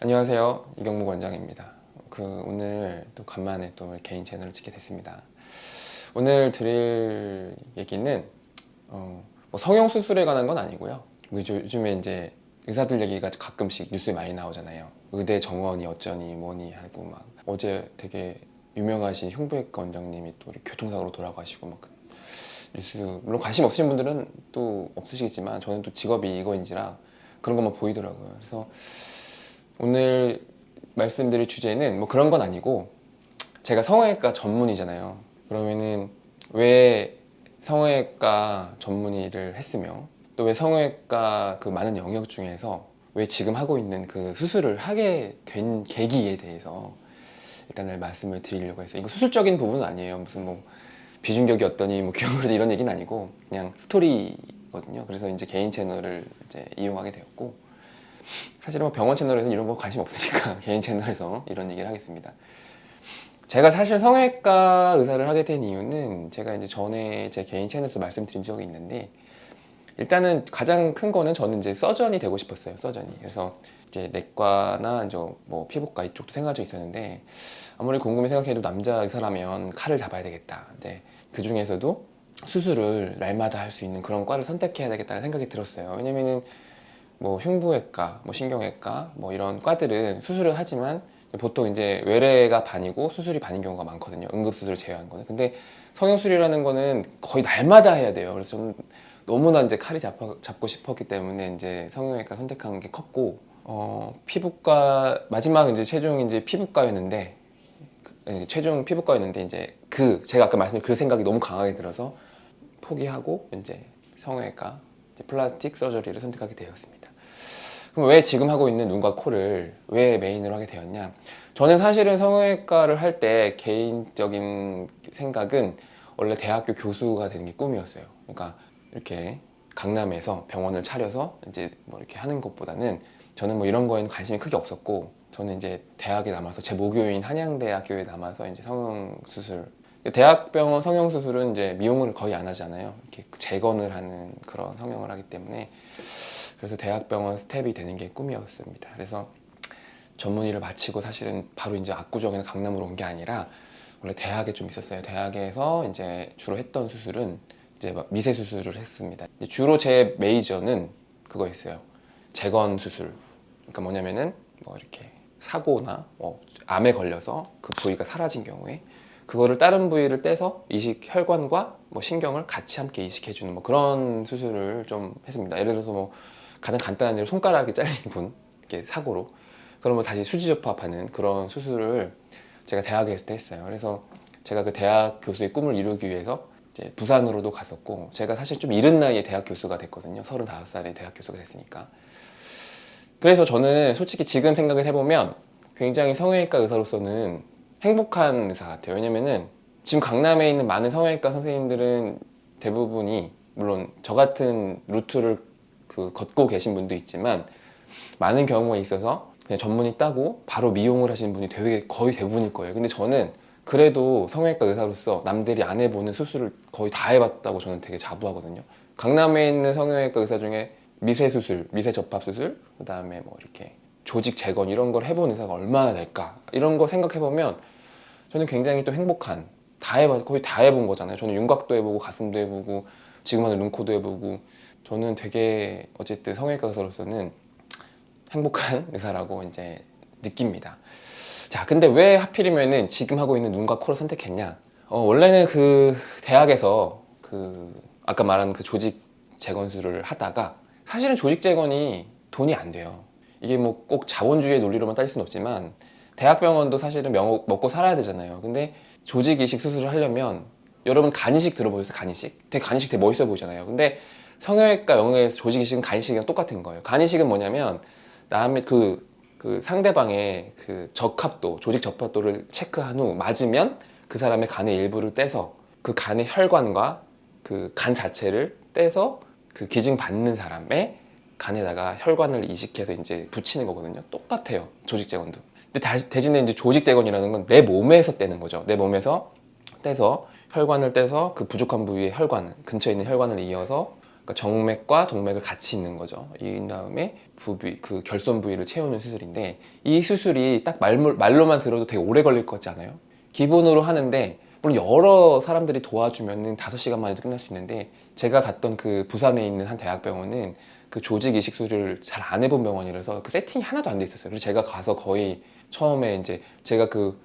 안녕하세요, 이경무 원장입니다. 오늘 또 간만에 또 개인 채널을 찍게 됐습니다. 오늘 드릴 얘기는 뭐 성형수술에 관한 건 아니고요. 요즘에 이제 의사들 얘기가 가끔씩 뉴스에 많이 나오잖아요. 의대 정원이 어쩌니 뭐니 하고 막 어제 되게 유명하신 흉부외과 원장님이 또 교통사고로 돌아가시고 막 뉴스, 물론 관심 없으신 분들은 또 없으시겠지만 저는 또 직업이 이거인지라 그런 것만 보이더라고요. 그래서 오늘 말씀드릴 주제는 뭐 그런 건 아니고, 제가 성형외과 전문의잖아요. 그러면은 왜 성형외과 전문의를 했으며 또 왜 성형외과 그 많은 영역 중에서 왜 지금 하고 있는 그 수술을 하게 된 계기에 대해서 일단은 말씀을 드리려고 했어요. 이거 수술적인 부분은 아니에요. 무슨 뭐 비중격이 어떠니 뭐 기억으로 이런 얘기는 아니고 그냥 스토리거든요. 그래서 이제 개인 채널을 이제 이용하게 되었고, 사실은 뭐 병원 채널에서는 이런 거 관심 없으니까 개인 채널에서 이런 얘기를 하겠습니다. 제가 사실 성형외과 의사를 하게 된 이유는 제가 이제 전에 제 개인 채널에서 말씀드린 적이 있는데, 일단은 가장 큰 거는 저는 이제 서전이 되고 싶었어요. 서전이. 그래서 이제 내과나 이제 뭐 피부과 이쪽도 생각져 있었는데, 아무리 곰곰이 생각해도 남자 의사라면 칼을 잡아야 되겠다. 근데 그 중에서도 수술을 날마다 할 수 있는 그런 과를 선택해야 되겠다는 생각이 들었어요. 왜냐면은 뭐 흉부외과, 뭐 신경외과, 뭐 이런 과들은 수술을 하지만 보통 이제 외래가 반이고 수술이 반인 경우가 많거든요. 응급수술을 제외한 거는. 근데 성형수술이라는 거는 거의 날마다 해야 돼요. 그래서 저는 너무나 이제 칼이 잡고 싶었기 때문에 이제 성형외과 선택한 게 컸고, 피부과 마지막 이제 최종 이제 피부과였는데, 최종 피부과였는데 이제 제가 아까 말씀드린 그 생각이 너무 강하게 들어서 포기하고 이제 성형외과, 이제 플라스틱 서저리를 선택하게 되었습니다. 그럼 왜 지금 하고 있는 눈과 코를 왜 메인으로 하게 되었냐? 저는 사실은 성형외과를 할 때 개인적인 생각은 원래 대학교 교수가 되는 게 꿈이었어요. 그러니까 이렇게 강남에서 병원을 차려서 이제 뭐 이렇게 하는 것보다는 저는 뭐 이런 거에는 관심이 크게 없었고, 저는 이제 대학에 남아서 제 모교인 한양대학교에 남아서 이제 성형수술, 대학병원 성형수술은 이제 미용을 거의 안 하잖아요. 이렇게 재건을 하는 그런 성형을 하기 때문에, 그래서 대학병원 스텝이 되는 게 꿈이었습니다. 그래서 전문의를 마치고 사실은 바로 이제 압구정에서 강남으로 온 게 아니라 원래 대학에 좀 있었어요. 대학에서 이제 주로 했던 수술은 이제 미세 수술을 했습니다. 주로 제 메이저는 그거였어요. 재건 수술. 그러니까 뭐냐면은 뭐 이렇게 사고나 뭐 암에 걸려서 그 부위가 사라진 경우에 그거를 다른 부위를 떼서 이식 혈관과 뭐 신경을 같이 함께 이식해주는 뭐 그런 수술을 좀 했습니다. 예를 들어서 뭐 가장 간단한 예로 손가락이 잘린 분, 이렇게 사고로, 그러면 다시 수지 접합하는 그런 수술을 제가 대학에 있을 때 했어요. 그래서 제가 그 대학 교수의 꿈을 이루기 위해서 이제 부산으로도 갔었고, 제가 사실 좀 이른 나이에 대학 교수가 됐거든요. 35살에 대학 교수가 됐으니까. 그래서 저는 솔직히 지금 생각을 해보면 굉장히 성형외과 의사로서는 행복한 의사 같아요. 왜냐면은 지금 강남에 있는 많은 성형외과 선생님들은 대부분이, 물론 저 같은 루트를 걷고 계신 분도 있지만 많은 경우에 있어서 그냥 전문의 따고 바로 미용을 하시는 분이 되게 거의 대부분일 거예요. 근데 저는 그래도 성형외과 의사로서 남들이 안 해보는 수술을 거의 다 해봤다고 저는 되게 자부하거든요. 강남에 있는 성형외과 의사 중에 미세 수술, 미세 접합 수술, 그 다음에 뭐 이렇게 조직 재건 이런 걸 해본 의사가 얼마나 될까, 이런 거 생각해보면 저는 굉장히 또 행복한, 거의 다 해본 거잖아요. 저는 윤곽도 해보고 가슴도 해보고 지금 하는 눈코도 해보고, 저는 되게 어쨌든 성형외과 의사로서는 행복한 의사라고 이제 느낍니다. 자, 근데 왜 하필이면은 지금 하고 있는 눈과 코를 선택했냐? 원래는 그 대학에서 아까 말한 그 조직 재건술을 하다가, 사실은 조직 재건이 돈이 안 돼요. 이게 뭐 꼭 자본주의의 논리로만 따질 수는 없지만 대학병원도 사실은 먹고 살아야 되잖아요. 근데 조직 이식 수술을 하려면, 여러분 간이식 들어보셨어요? 간이식 되게 멋있어 보이잖아요. 근데 성형외과 영역에서 조직 이식은 간이식이랑 똑같은 거예요. 간이식은 뭐냐면 남의 그 상대방의 그 적합도, 조직 적합도를 체크한 후 맞으면 그 사람의 간의 일부를 떼서 그 간의 혈관과 그 간 자체를 떼서 그 기증 받는 사람의 간에다가 혈관을 이식해서 이제 붙이는 거거든요. 똑같아요, 조직 재건도. 근데 대신에 이제 조직 재건이라는 건 내 몸에서 떼는 거죠. 내 몸에서 떼서 혈관을 떼서 그 부족한 부위의 혈관, 근처에 있는 혈관을 이어서 그러니까 정맥과 동맥을 같이 있는 거죠. 이 다음에 부위, 그 결손 부위를 채우는 수술인데 이 수술이 딱 말로만 들어도 되게 오래 걸릴 것 같지 않아요? 기본으로 하는데 물론 여러 사람들이 도와주면은 5시간 만에도 끝날 수 있는데 제가 갔던 그 부산에 있는 한 대학병원은 그 조직 이식 수술을 잘 안 해본 병원이라서 그 세팅이 하나도 안 돼 있었어요. 그래서 제가 가서 거의 처음에 이제 제가 그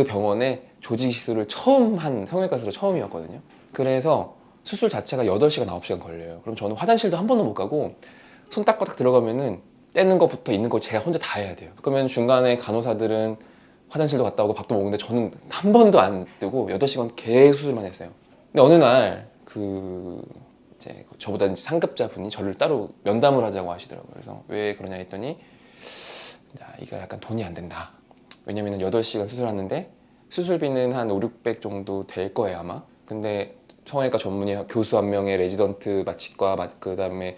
병원에 조직 이식 수술을 처음 한 성형외과 수술로 처음이었거든요. 그래서 수술 자체가 8시간, 9시간 걸려요. 그럼 저는 화장실도 한 번도 못 가고 손 닦고 딱 들어가면은 떼는 것부터 있는 거 제가 혼자 다 해야 돼요. 그러면 중간에 간호사들은 화장실도 갔다 오고 밥도 먹는데 저는 한 번도 안 뜨고 8시간 계속 수술만 했어요. 근데 어느 날 그 이제 저보다 이제 상급자 분이 저를 따로 면담을 하자고 하시더라고요. 그래서 왜 그러냐 했더니 이거 약간 돈이 안 된다. 왜냐면은 8시간 수술하는데 수술비는 한 5, 600 정도 될 거예요 아마. 근데 성형외과 전문의 교수 한 명의 레지던트 마취과 그다음에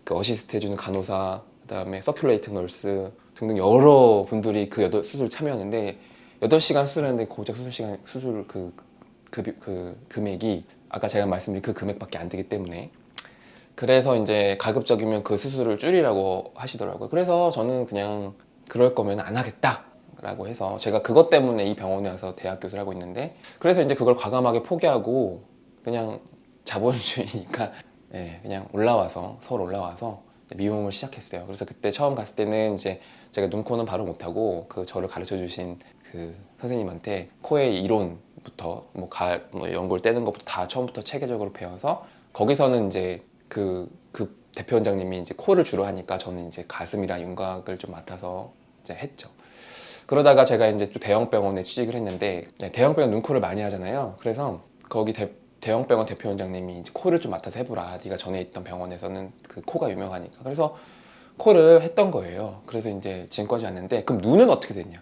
그 어시스트 해주는 간호사 그다음에 서큘레이팅 널스 등등 여러 분들이 그 수술 참여하는데 8시간 수술하는데 고작 수술 그 금액이 아까 제가 말씀드린 그 금액밖에 안 되기 때문에 그래서 이제 가급적이면 그 수술을 줄이라고 하시더라고요. 그래서 저는 그냥 그럴 거면 안 하겠다 라고 해서 제가 그것 때문에 이 병원에 와서 대학 교수를 하고 있는데 그래서 이제 그걸 과감하게 포기하고 그냥 자본주의니까 그냥 서울 올라와서 미용을 시작했어요. 그래서 그때 처음 갔을 때는 이제 제가 눈, 코는 바로 못하고 그 저를 가르쳐 주신 그 선생님한테 코의 이론부터 뭐 연골 떼는 것부터 다 처음부터 체계적으로 배워서 거기서는 이제 그 대표 원장님이 이제 코를 주로 하니까 저는 이제 가슴이랑 윤곽을 좀 맡아서 이제 했죠. 그러다가 제가 이제 또 대형병원에 취직을 했는데 대형병원 눈코를 많이 하잖아요. 그래서 거기 대형병원 대표 원장님이 이제 코를 좀 맡아서 해보라. 네가 전에 있던 병원에서는 그 코가 유명하니까. 그래서 코를 했던 거예요. 그래서 이제 지금까지 왔는데 그럼 눈은 어떻게 됐냐?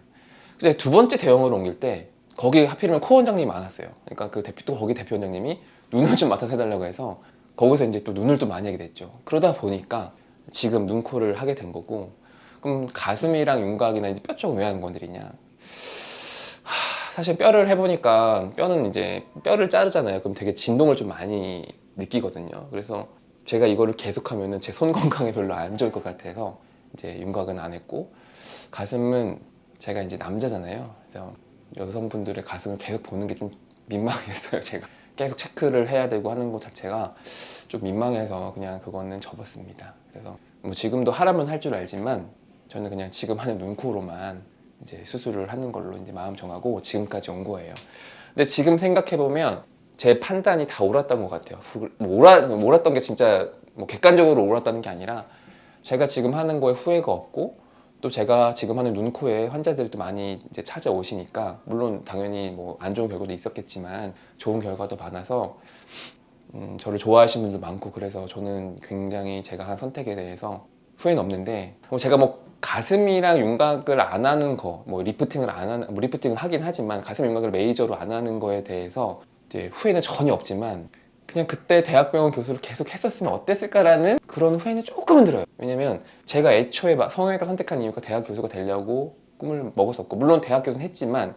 그래서 2번째 대형으로 옮길 때 거기 하필이면 코 원장님이 많았어요. 그러니까 거기 대표 원장님이 눈을 좀 맡아서 해달라고 해서 거기서 이제 또 눈을 또 많이 하게 됐죠. 그러다 보니까 지금 눈, 코를 하게 된 거고 그럼 가슴이랑 윤곽이나 이제 뼈 쪽은 왜 하는 건드리냐? 사실 뼈를 해보니까 뼈는 이제 뼈를 자르잖아요. 그럼 되게 진동을 좀 많이 느끼거든요. 그래서 제가 이거를 계속하면은 제 손 건강에 별로 안 좋을 것 같아서 이제 윤곽은 안 했고 가슴은 제가 이제 남자잖아요. 그래서 여성분들의 가슴을 계속 보는 게 좀 민망했어요. 제가 계속 체크를 해야 되고 하는 것 자체가 좀 민망해서 그냥 그거는 접었습니다. 그래서 뭐 지금도 하라면 할 줄 알지만 저는 그냥 지금 하는 눈코로만 이제 수술을 하는 걸로 이제 마음 정하고 지금까지 온 거예요. 근데 지금 생각해 보면 제 판단이 다 옳았던 것 같아요. 옳았던 게 진짜 뭐 객관적으로 옳았다는 게 아니라 제가 지금 하는 거에 후회가 없고 또 제가 지금 하는 눈, 코에 환자들이 또 많이 이제 찾아오시니까 물론 당연히 뭐 안 좋은 결과도 있었겠지만 좋은 결과도 많아서 저를 좋아하시는 분도 많고 그래서 저는 굉장히 제가 한 선택에 대해서 후회는 없는데 제가 뭐 가슴이랑 윤곽을 안 하는 거, 뭐 리프팅을 안 하는, 뭐 리프팅을 하긴 하지만 가슴 윤곽을 메이저로 안 하는 거에 대해서 이제 후회는 전혀 없지만 그냥 그때 대학병원 교수를 계속 했었으면 어땠을까라는 그런 후회는 조금은 들어요. 왜냐면 제가 애초에 성형외과 선택한 이유가 대학 교수가 되려고 꿈을 먹었었고 물론 대학 교수는 했지만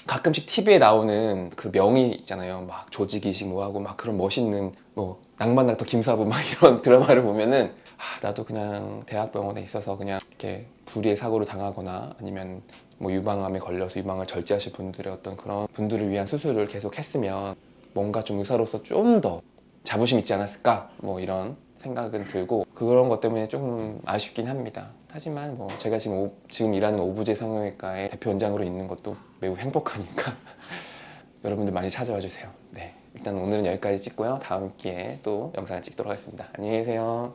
가끔씩 TV에 나오는 그 명의 있잖아요. 막 조직 이식 뭐하고 막 그런 멋있는 뭐 낭만닥터 김사부 막 이런 드라마를 보면은 나도 그냥 대학병원에 있어서 그냥 이렇게 불의의 사고를 당하거나 아니면 뭐 유방암에 걸려서 유방을 절제하실 분들의 어떤 그런 분들을 위한 수술을 계속 했으면 뭔가 좀 의사로서 좀 더 자부심 있지 않았을까 뭐 이런 생각은 들고 그런 것 때문에 조금 아쉽긴 합니다. 하지만 뭐 제가 지금 일하는 오브제 성형외과의 대표 원장으로 있는 것도 매우 행복하니까 여러분들 많이 찾아와 주세요. 네, 일단 오늘은 여기까지 찍고요. 다음 기회에 또 영상을 찍도록 하겠습니다. 안녕히 계세요.